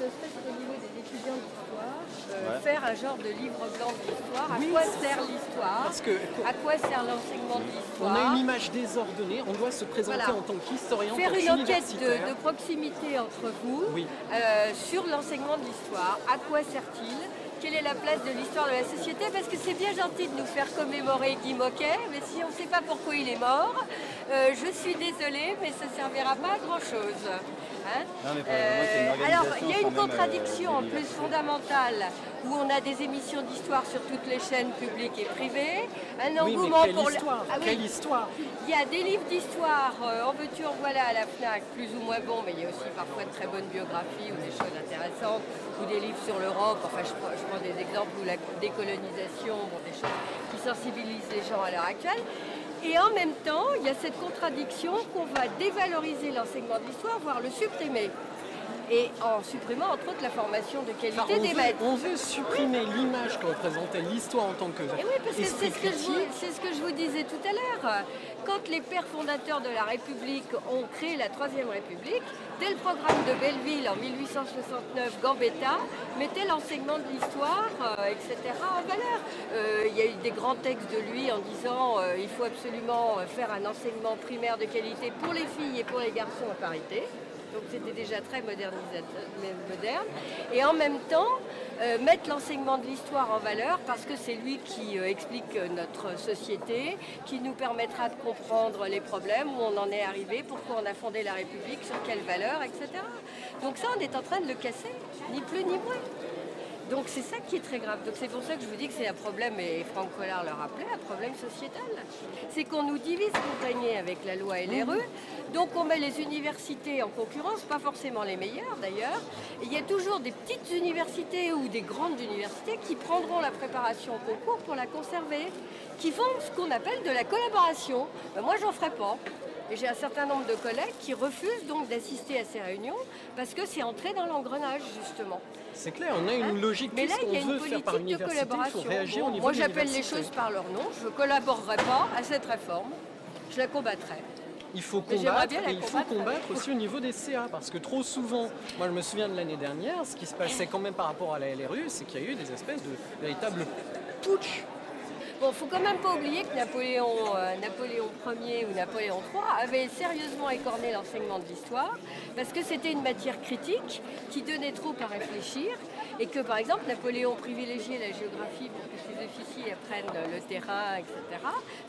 serait-ce qu'au niveau des étudiants d'histoire, faire un genre de livre blanc de l'histoire? À quoi sert l'histoire? À quoi sert l'enseignement de l'histoire? On a une image désordonnée, on doit se présenter en tant qu'historien, faire une enquête de proximité entre vous sur l'enseignement de l'histoire. À quoi sert-il? Quelle est la place de l'histoire de la société? Parce que c'est bien gentil de nous faire commémorer Guy Môquet, mais si on ne sait pas pourquoi il est mort, je suis désolée, mais ça ne servira pas à grand-chose. Hein? Alors, il y a une contradiction en plus fondamentale, où on a des émissions d'histoire sur toutes les chaînes publiques et privées, un engouement pour l'histoire. Quelle histoire? Il y a des livres d'histoire, en veux-tu, en voilà à la FNAC, plus ou moins bons, mais il y a aussi parfois de très bonnes biographies ou des choses intéressantes, ou des livres sur l'Europe, enfin je prends des exemples où la décolonisation, bon, des choses qui sensibilisent les gens à l'heure actuelle. Et en même temps, il y a cette contradiction qu'on va dévaloriser l'enseignement de l'histoire, voire le supprimer. Et en supprimant entre autres la formation de qualité des maîtres. On veut supprimer l'image que représentait l'histoire en tant que Et oui, parce que c'est ce que je vous disais tout à l'heure. Quand les pères fondateurs de la République ont créé la Troisième République, dès le programme de Belleville en 1869, Gambetta mettait l'enseignement de l'histoire, etc. en valeur. Il y a eu des grands textes de lui en disant il faut absolument faire un enseignement primaire de qualité pour les filles et pour les garçons à parité. Donc c'était déjà très moderne. Et en même temps, mettre l'enseignement de l'histoire en valeur parce que c'est lui qui explique notre société, qui nous permettra de comprendre les problèmes, où on en est arrivé, pourquoi on a fondé la République, sur quelles valeurs, etc. Donc ça, on est en train de le casser, ni plus ni moins. Donc c'est ça qui est très grave. Donc c'est pour ça que je vous dis que c'est un problème, et Franck Collard le rappelait, un problème sociétal. C'est qu'on nous divise pour régner avec la loi LRE. Donc on met les universités en concurrence, pas forcément les meilleures d'ailleurs. Il y a toujours des petites universités ou des grandes universités qui prendront la préparation au concours pour la conserver, qui font ce qu'on appelle de la collaboration. Ben, moi j'en ferai pas. Et j'ai un certain nombre de collègues qui refusent donc d'assister à ces réunions parce que c'est entré dans l'engrenage, justement. C'est clair, on a une logique. Mais là, il y a une politique de collaboration. Bon, moi, j'appelle les choses par leur nom. Je ne collaborerai pas à cette réforme. Je la combattrai. Il faut combattre, et il faut combattre aussi au niveau des CA, parce que trop souvent, moi je me souviens de l'année dernière, ce qui se passait quand même par rapport à la LRU, c'est qu'il y a eu des espèces de véritables putsch. Bon, il ne faut quand même pas oublier que Napoléon Ier ou Napoléon III avait sérieusement écorné l'enseignement de l'histoire parce que c'était une matière critique qui donnait trop à réfléchir et que, par exemple, Napoléon privilégiait la géographie pour que ses officiers apprennent le terrain, etc.,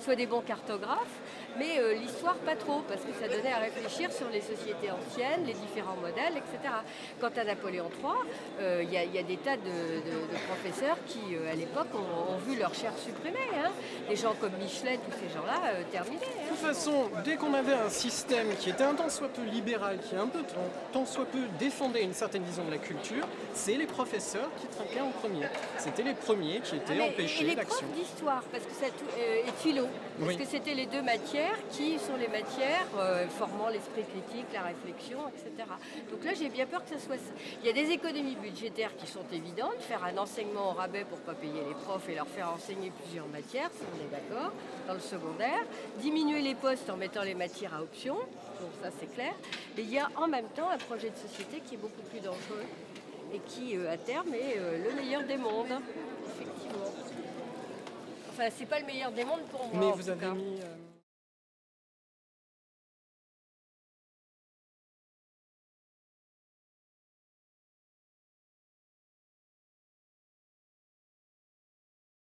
soient des bons cartographes, mais l'histoire pas trop parce que ça donnait à réfléchir sur les sociétés anciennes, les différents modèles, etc. Quant à Napoléon III, il y a des tas de professeurs qui, à l'époque, ont vu leur chaire supprimée. Hein. Des gens comme Michelet, tous ces gens-là, terminés. Hein. De toute façon, dès qu'on avait un système qui était un tant soit peu libéral, qui un tant soit peu défendait une certaine vision de la culture, c'est les professeurs qui trinquaient en premier. C'était les premiers qui étaient empêchés d'action. Et les profs d'histoire, parce que et philo, parce que c'était les deux matières qui sont les matières formant l'esprit critique, la réflexion, etc. Donc là, j'ai bien peur que ça soit ça. Il y a des économies budgétaires qui sont évidentes, faire un enseignement au rabais pour ne pas payer les profs et leur faire enseigner plusieurs matières, si on est d'accord, dans le secondaire, diminuer les postes en mettant les matières à option, donc ça c'est clair, mais il y a en même temps un projet de société qui est beaucoup plus dangereux et qui à terme est le meilleur des mondes, effectivement. Enfin c'est pas le meilleur des mondes pour moi. Mais vous avez mis...